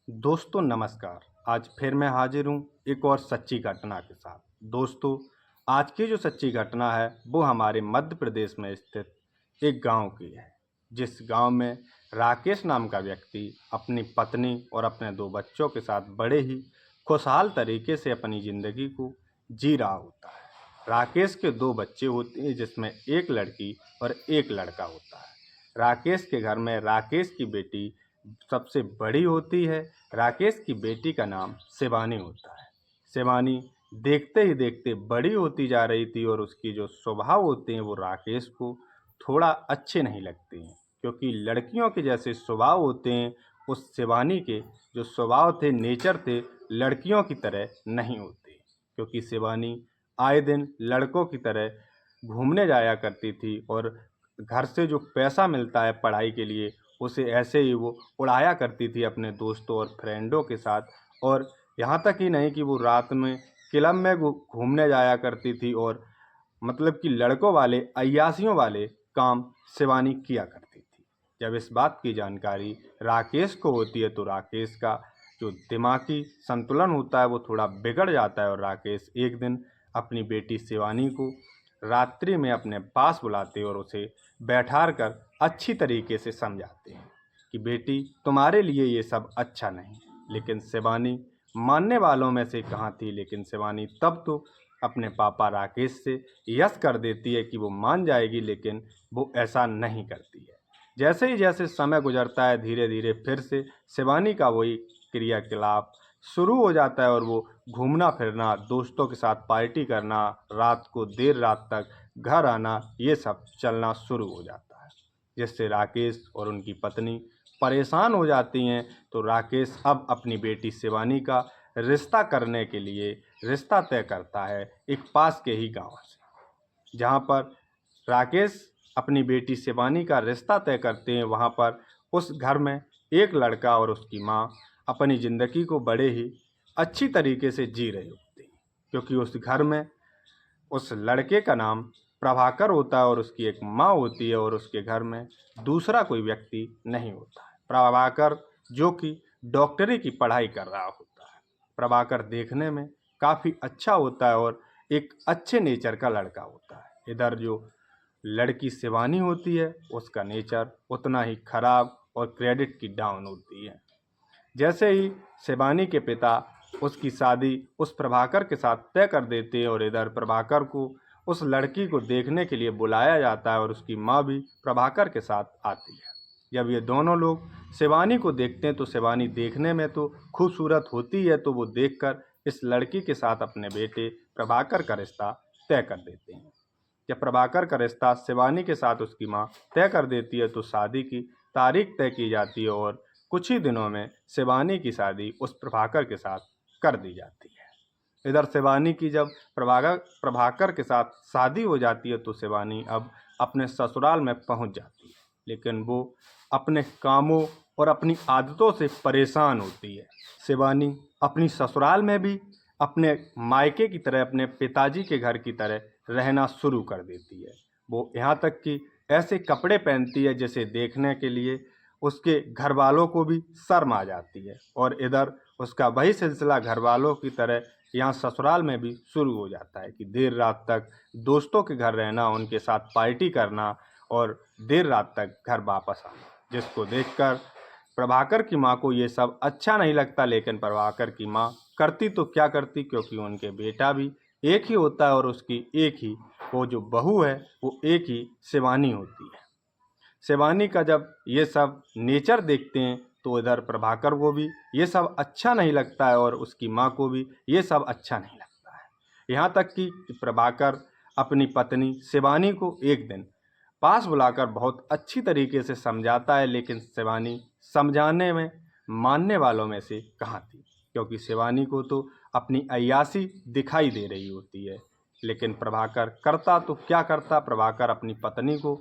दोस्तों नमस्कार। आज फिर मैं हाजिर हूँ एक और सच्ची घटना के साथ। दोस्तों, आज की जो सच्ची घटना है वो हमारे मध्य प्रदेश में स्थित एक गांव की है, जिस गांव में राकेश नाम का व्यक्ति अपनी पत्नी और अपने दो बच्चों के साथ बड़े ही खुशहाल तरीके से अपनी ज़िंदगी को जी रहा होता है। राकेश के दो बच्चे होते हैं, जिसमें एक लड़की और एक लड़का होता है। राकेश के घर में राकेश की बेटी सबसे बड़ी होती है। राकेश की बेटी का नाम शिवानी होता है। शिवानी देखते ही देखते बड़ी होती जा रही थी और उसकी जो स्वभाव होते हैं वो राकेश को थोड़ा अच्छे नहीं लगते हैं, क्योंकि लड़कियों के जैसे स्वभाव होते हैं उस शिवानी के जो स्वभाव थे, नेचर थे, लड़कियों की तरह नहीं होते। क्योंकि शिवानी आए दिन लड़कों की तरह घूमने जाया करती थी और घर से जो पैसा मिलता है पढ़ाई के लिए उसे ऐसे ही वो उड़ाया करती थी अपने दोस्तों और फ्रेंडों के साथ। और यहाँ तक ही नहीं कि वो रात में क्लब में घूमने जाया करती थी और मतलब कि लड़कों वाले अय्यासियों वाले काम शिवानी किया करती थी। जब इस बात की जानकारी राकेश को होती है तो राकेश का जो दिमागी संतुलन होता है वो थोड़ा बिगड़ जाता है और राकेश एक दिन अपनी बेटी शिवानी को रात्रि में अपने पास बुलाते और उसे बैठार कर अच्छी तरीके से समझाते हैं कि बेटी, तुम्हारे लिए ये सब अच्छा नहीं। लेकिन शिवानी मानने वालों में से कहाँ थी। लेकिन शिवानी तब तो अपने पापा राकेश से यस कर देती है कि वो मान जाएगी, लेकिन वो ऐसा नहीं करती है। जैसे समय गुजरता है, धीरे धीरे फिर से शिवानी का वही क्रियाकलाप शुरू हो जाता है और वो घूमना फिरना, दोस्तों के साथ पार्टी करना, रात को देर रात तक घर आना, ये सब चलना शुरू हो जाता है, जिससे राकेश और उनकी पत्नी परेशान हो जाती हैं। तो राकेश अब अपनी बेटी शिवानी का रिश्ता करने के लिए रिश्ता तय करता है एक पास के ही गांव से। जहां पर राकेश अपनी बेटी शिवानी का रिश्ता तय करते हैं, वहां पर उस घर में एक लड़का और उसकी माँ अपनी ज़िंदगी को बड़े ही अच्छी तरीके से जी रहे होते हैं, क्योंकि उस घर में उस लड़के का नाम प्रभाकर होता है और उसकी एक माँ होती है और उसके घर में दूसरा कोई व्यक्ति नहीं होता है। प्रभाकर जो कि डॉक्टरी की पढ़ाई कर रहा होता है। प्रभाकर देखने में काफ़ी अच्छा होता है और एक अच्छे नेचर का लड़का होता है। इधर जो लड़की शिवानी होती है उसका नेचर उतना ही खराब और क्रेडिट की डाउन होती है। जैसे ही शिवानी के पिता उसकी शादी उस प्रभाकर के साथ तय कर देते हैं और इधर प्रभाकर को उस लड़की को देखने के लिए बुलाया जाता है और उसकी माँ भी प्रभाकर के साथ आती है। जब ये दोनों लोग शिवानी को देखते हैं तो शिवानी देखने में तो खूबसूरत होती है, तो वो देखकर इस लड़की के साथ अपने बेटे प्रभाकर का रिश्ता तय कर देते हैं। जब प्रभाकर का रिश्ता शिवानी के साथ उसकी माँ तय कर देती है तो शादी की तारीख तय की जाती है और कुछ ही दिनों में शिवानी की शादी उस प्रभाकर के साथ कर दी जाती है। इधर शिवानी की जब प्रभाकर के साथ शादी हो जाती है तो शिवानी अब अपने ससुराल में पहुंच जाती है, लेकिन वो अपने कामों और अपनी आदतों से परेशान होती है। शिवानी अपनी ससुराल में भी अपने मायके की तरह, अपने पिताजी के घर की तरह रहना शुरू कर देती है। वो यहाँ तक कि ऐसे कपड़े पहनती है जैसे देखने के लिए उसके घर वालों को भी शर्म आ जाती है। और इधर उसका वही सिलसिला घर वालों की तरह यहाँ ससुराल में भी शुरू हो जाता है कि देर रात तक दोस्तों के घर रहना, उनके साथ पार्टी करना और देर रात तक घर वापस आना, जिसको देखकर प्रभाकर की माँ को ये सब अच्छा नहीं लगता। लेकिन प्रभाकर की माँ करती तो क्या करती, क्योंकि उनके बेटा भी एक ही होता है और उसकी एक ही वो जो बहू है वो एक ही शिवानी होती है। शिवानी का जब ये सब नेचर देखते हैं तो इधर प्रभाकर को भी ये सब अच्छा नहीं लगता है और उसकी माँ को भी ये सब अच्छा नहीं लगता है। यहाँ तक कि प्रभाकर अपनी पत्नी शिवानी को एक दिन पास बुलाकर बहुत अच्छी तरीके से समझाता है, लेकिन शिवानी समझाने में मानने वालों में से कहाँ थी, क्योंकि शिवानी को तो अपनी अय्यासी दिखाई दे रही होती है। लेकिन प्रभाकर करता तो क्या करता, प्रभाकर अपनी पत्नी को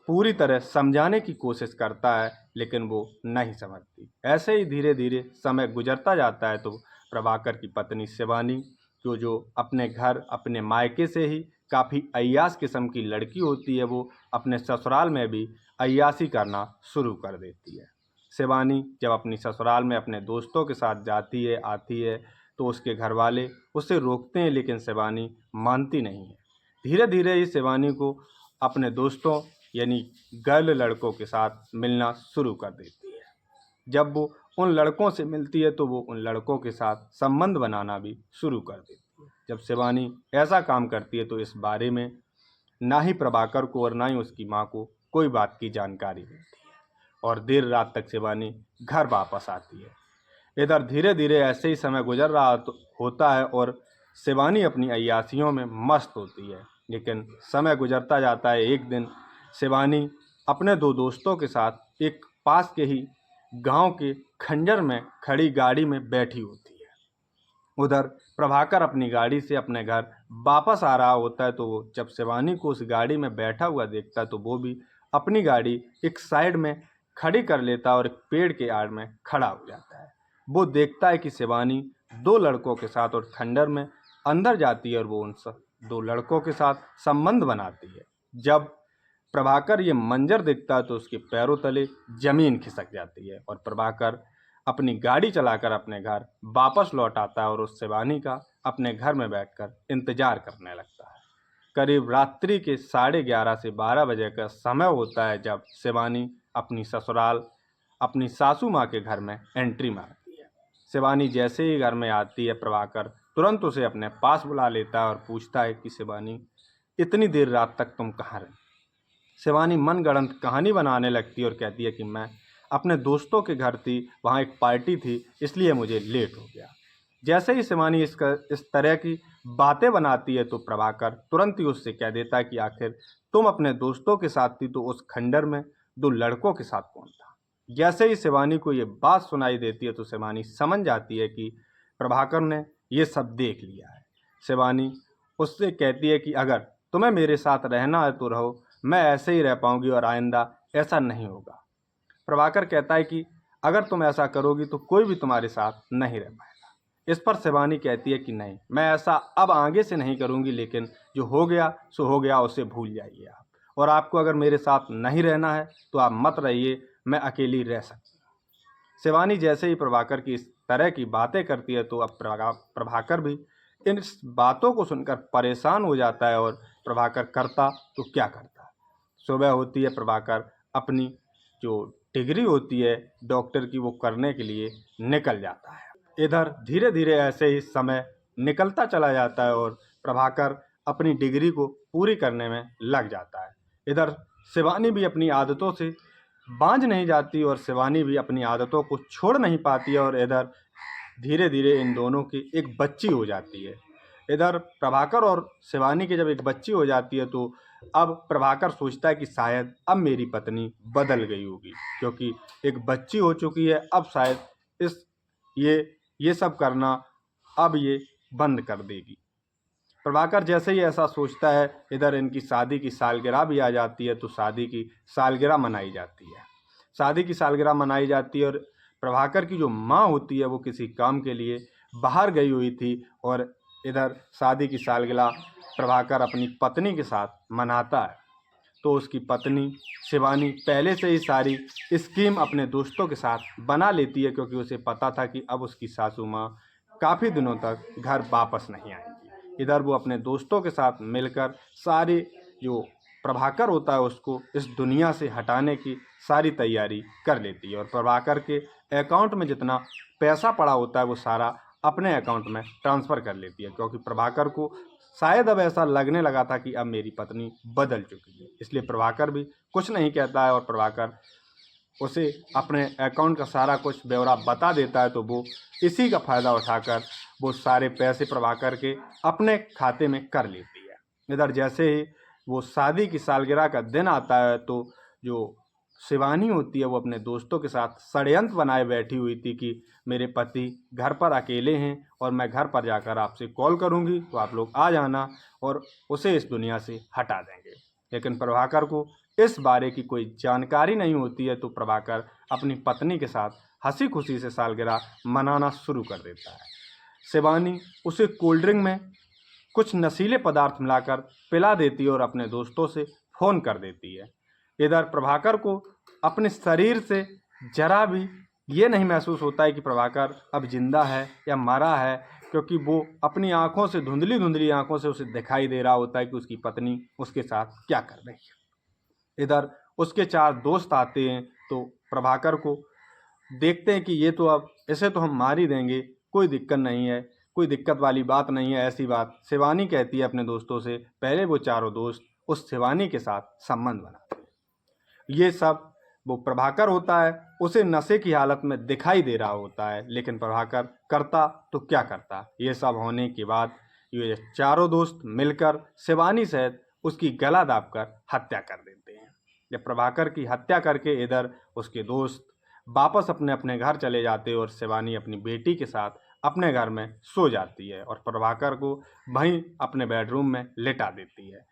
पूरी तरह समझाने की कोशिश करता है, लेकिन वो नहीं समझती। ऐसे ही धीरे धीरे समय गुजरता जाता है तो प्रभाकर की पत्नी शिवानी जो अपने घर अपने मायके से ही काफ़ी अय्याश किस्म की लड़की होती है, वो अपने ससुराल में भी अय्याशी करना शुरू कर देती है। शिवानी जब अपनी ससुराल में अपने दोस्तों के साथ जाती है आती है तो उसके घर वाले उसे रोकते हैं, लेकिन शिवानी मानती नहीं है। धीरे धीरे ही शिवानी को अपने दोस्तों यानी गर्ल लड़कों के साथ मिलना शुरू कर देती है। जब वो उन लड़कों से मिलती है तो वो उन लड़कों के साथ संबंध बनाना भी शुरू कर देती है। जब शिवानी ऐसा काम करती है तो इस बारे में ना ही प्रभाकर को और ना ही उसकी माँ को कोई बात की जानकारी मिलती है और देर रात तक शिवानी घर वापस आती है। इधर धीरे धीरे ऐसे ही समय गुजर रहा होता है और शिवानी अपनी अय्यासियों में मस्त होती है। लेकिन समय गुजरता जाता है। एक दिन शिवानी अपने दो दोस्तों के साथ एक पास के ही गांव के खंजर में खड़ी गाड़ी में बैठी होती है। उधर प्रभाकर अपनी गाड़ी से अपने घर वापस आ रहा होता है तो वो जब शिवानी को उस गाड़ी में बैठा हुआ देखता है तो वो भी अपनी गाड़ी एक साइड में खड़ी कर लेता है और एक पेड़ के आड़ में खड़ा हो जाता है। वो देखता है कि शिवानी दो लड़कों के साथ और खंडर में अंदर जाती है और वो उन सब दो लड़कों के साथ संबंध बनाती है। जब प्रभाकर ये मंजर देखता है तो उसके पैरों तले जमीन खिसक जाती है और प्रभाकर अपनी गाड़ी चलाकर अपने घर वापस लौट आता है और उस शिवानी का अपने घर में बैठकर इंतजार करने लगता है। करीब रात्रि के 11:30 से 12 बजे का समय होता है जब शिवानी अपनी ससुराल अपनी सासू माँ के घर में एंट्री मारती है। शिवानी जैसे ही घर में आती है प्रभाकर तुरंत उसे अपने पास बुला लेता है और पूछता है कि शिवानी, इतनी देर रात तक तुम कहाँ रही? शिवानी मनगढ़ंत कहानी बनाने लगती है और कहती है कि मैं अपने दोस्तों के घर थी, वहाँ एक पार्टी थी, इसलिए मुझे लेट हो गया। जैसे ही शिवानी इस तरह की बातें बनाती है तो प्रभाकर तुरंत ही उससे कह देता है कि आखिर तुम अपने दोस्तों के साथ थी तो उस खंडर में दो लड़कों के साथ कौन था? जैसे ही शिवानी को ये बात सुनाई देती है तो शिवानी समझ जाती है कि प्रभाकर ने ये सब देख लिया है। शिवानी उससे कहती है कि अगर तुम्हें मेरे साथ रहना है तो रहो, मैं ऐसे ही रह पाऊंगी और आइंदा ऐसा नहीं होगा। प्रभाकर कहता है कि अगर तुम ऐसा करोगी तो कोई भी तुम्हारे साथ नहीं रह पाएगा। इस पर शिवानी कहती है कि नहीं, मैं ऐसा अब आगे से नहीं करूंगी, लेकिन जो हो गया सो हो गया, उसे भूल जाइए आप। और आपको अगर मेरे साथ नहीं रहना है तो आप मत रहिए, मैं अकेली रह सकती हूँ। शिवानी जैसे ही प्रभाकर की इस तरह की बातें करती है तो अब प्रभाकर भी इन बातों को सुनकर परेशान हो जाता है और प्रभाकर करता तो क्या करता। सुबह होती है, प्रभाकर अपनी जो डिग्री होती है डॉक्टर की वो करने के लिए निकल जाता है। इधर धीरे धीरे ऐसे ही समय निकलता चला जाता है और प्रभाकर अपनी डिग्री को पूरी करने में लग जाता है। इधर शिवानी भी अपनी आदतों से बांझ नहीं जाती और शिवानी भी अपनी आदतों को छोड़ नहीं पाती है और इधर धीरे धीरे इन दोनों की एक बच्ची हो जाती है। इधर प्रभाकर और शिवानी की जब एक बच्ची हो जाती है तो अब प्रभाकर सोचता है कि शायद अब मेरी पत्नी बदल गई होगी, क्योंकि एक बच्ची हो चुकी है। अब शायद इस ये सब करना अब ये बंद कर देगी। प्रभाकर जैसे ही ऐसा सोचता है इधर इनकी शादी की सालगिरह भी आ जाती है तो शादी की सालगिरह मनाई जाती है। शादी की सालगिरह मनाई जाती है और प्रभाकर की जो माँ होती है वो किसी काम के लिए बाहर गई हुई थी और इधर शादी की सालगिरह प्रभाकर अपनी पत्नी के साथ मनाता है। तो उसकी पत्नी शिवानी पहले से ही सारी स्कीम अपने दोस्तों के साथ बना लेती है, क्योंकि उसे पता था कि अब उसकी सासू माँ काफ़ी दिनों तक घर वापस नहीं आएंगी। इधर वो अपने दोस्तों के साथ मिलकर सारी जो प्रभाकर होता है उसको इस दुनिया से हटाने की सारी तैयारी कर लेती है और प्रभाकर के अकाउंट में जितना पैसा पड़ा होता है वो सारा अपने अकाउंट में ट्रांसफ़र कर लेती है, क्योंकि प्रभाकर को शायद अब ऐसा लगने लगा था कि अब मेरी पत्नी बदल चुकी है। इसलिए प्रभाकर भी कुछ नहीं कहता है और प्रभाकर उसे अपने अकाउंट का सारा कुछ ब्यौरा बता देता है तो वो इसी का फ़ायदा उठाकर वो सारे पैसे प्रभाकर के अपने खाते में कर लेती है। इधर जैसे ही वो शादी की सालगिरह का दिन आता है तो जो शिवानी होती है वो अपने दोस्तों के साथ षड्यंत्र बनाए बैठी हुई थी कि मेरे पति घर पर अकेले हैं और मैं घर पर जाकर आपसे कॉल करूंगी तो आप लोग आ जाना और उसे इस दुनिया से हटा देंगे। लेकिन प्रभाकर को इस बारे की कोई जानकारी नहीं होती है तो प्रभाकर अपनी पत्नी के साथ हंसी खुशी से सालगिरह मनाना शुरू कर देता है। शिवानी उसे कोल्ड ड्रिंक में कुछ नशीले पदार्थ मिलाकर पिला देती है और अपने दोस्तों से फ़ोन कर देती है। इधर प्रभाकर को अपने शरीर से जरा भी ये नहीं महसूस होता है कि प्रभाकर अब जिंदा है या मरा है, क्योंकि वो अपनी आंखों से, धुंधली धुंधली आंखों से उसे दिखाई दे रहा होता है कि उसकी पत्नी उसके साथ क्या कर रही है। इधर उसके 4 दोस्त आते हैं तो प्रभाकर को देखते हैं कि ये तो अब इसे तो हम मार ही देंगे, कोई दिक्कत नहीं है, कोई दिक्कत वाली बात नहीं है। ऐसी बात शिवानी कहती है अपने दोस्तों से। पहले वो चारों दोस्त उस शिवानी के साथ संबंध बनाते हैं। ये सब वो प्रभाकर होता है, उसे नशे की हालत में दिखाई दे रहा होता है, लेकिन प्रभाकर करता तो क्या करता। ये सब होने के बाद ये चारों दोस्त मिलकर शिवानी सहित उसकी गला दाबकर हत्या कर देते हैं। जब प्रभाकर की हत्या करके इधर उसके दोस्त वापस अपने अपने घर चले जाते हैं और शिवानी अपनी बेटी के साथ अपने घर में सो जाती है और प्रभाकर को वहीं अपने बेडरूम में लेटा देती है।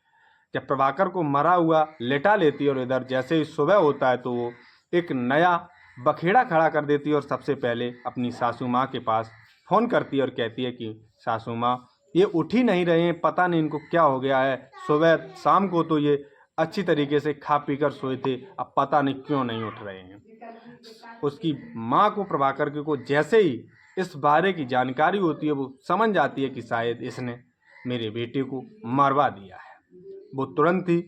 जब प्रभाकर को मरा हुआ लेटा लेती है और इधर जैसे ही सुबह होता है तो वो एक नया बखेड़ा खड़ा कर देती है और सबसे पहले अपनी सासू माँ के पास फ़ोन करती है और कहती है कि सासू माँ, ये उठ ही नहीं रहे हैं, पता नहीं इनको क्या हो गया है। सुबह शाम को तो ये अच्छी तरीके से खा पी कर सोए थे, अब पता नहीं क्यों नहीं उठ रहे हैं। उसकी माँ को, प्रभाकर को जैसे ही इस बारे की जानकारी होती है, वो समझ जाती है कि शायद इसने मेरे बेटे को मरवा दिया है। वो तुरंत ही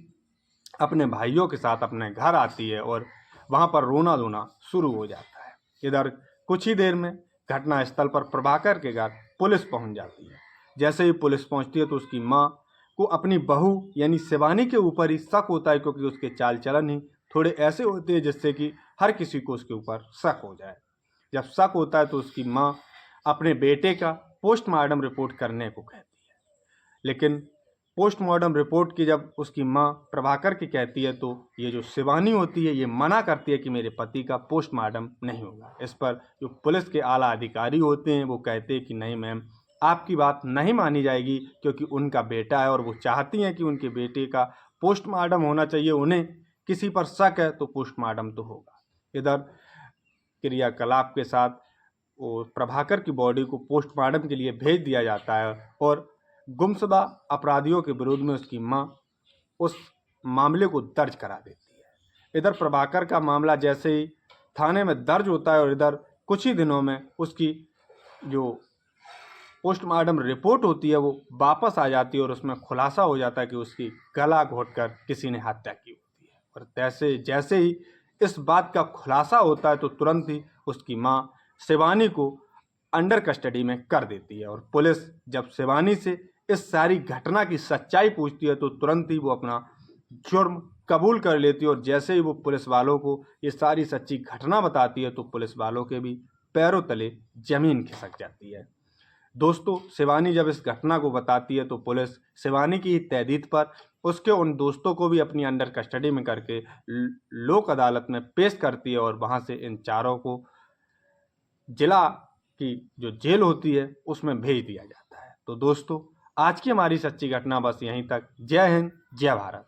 अपने भाइयों के साथ अपने घर आती है और वहाँ पर रोना धोना शुरू हो जाता है। इधर कुछ ही देर में घटनास्थल पर प्रभाकर के घर पुलिस पहुँच जाती है। जैसे ही पुलिस पहुँचती है तो उसकी माँ को अपनी बहू यानी शिवानी के ऊपर ही शक होता है, क्योंकि उसके चाल चलन ही थोड़े ऐसे होते हैं जिससे कि हर किसी को उसके ऊपर शक हो जाए। जब शक होता है तो उसकी माँ अपने बेटे का पोस्टमार्टम रिपोर्ट करने को कहती है, लेकिन पोस्टमार्टम रिपोर्ट की जब उसकी माँ प्रभाकर की कहती है तो ये जो शिवानी होती है ये मना करती है कि मेरे पति का पोस्टमार्टम नहीं होगा। इस पर जो पुलिस के आला अधिकारी होते हैं वो कहते हैं कि नहीं मैम, आपकी बात नहीं मानी जाएगी, क्योंकि उनका बेटा है और वो चाहती हैं कि उनके बेटे का पोस्टमार्टम होना चाहिए। उन्हें किसी पर शक है तो पोस्टमार्टम तो होगा। इधर क्रियाकलाप के साथ वो प्रभाकर की बॉडी को पोस्टमार्टम के लिए भेज दिया जाता है और गुमशुदा अपराधियों के विरोध में उसकी माँ उस मामले को दर्ज करा देती है। इधर प्रभाकर का मामला जैसे ही थाने में दर्ज होता है और इधर कुछ ही दिनों में उसकी जो पोस्टमार्टम रिपोर्ट होती है वो वापस आ जाती है और उसमें खुलासा हो जाता है कि उसकी गला घोंटकर किसी ने हत्या की होती है। और जैसे ही इस बात का खुलासा होता है तो तुरंत ही उसकी माँ शिवानी को अंडर कस्टडी में कर देती है और पुलिस जब शिवानी से इस सारी घटना की सच्चाई पूछती है तो तुरंत ही वो अपना जुर्म कबूल कर लेती है। और जैसे ही वो पुलिस वालों को ये सारी सच्ची घटना बताती है तो पुलिस वालों के भी पैरों तले जमीन खिसक जाती है। दोस्तों, शिवानी जब इस घटना को बताती है तो पुलिस शिवानी की तहदीद पर उसके उन दोस्तों को भी अपनी अंडर कस्टडी में करके लोक अदालत में पेश करती है और वहां से इन चारों को जिला की जो जेल होती है उसमें भेज दिया जाता है। तो दोस्तों, आज की हमारी सच्ची घटना बस यहीं तक। जय हिंद, जय भारत।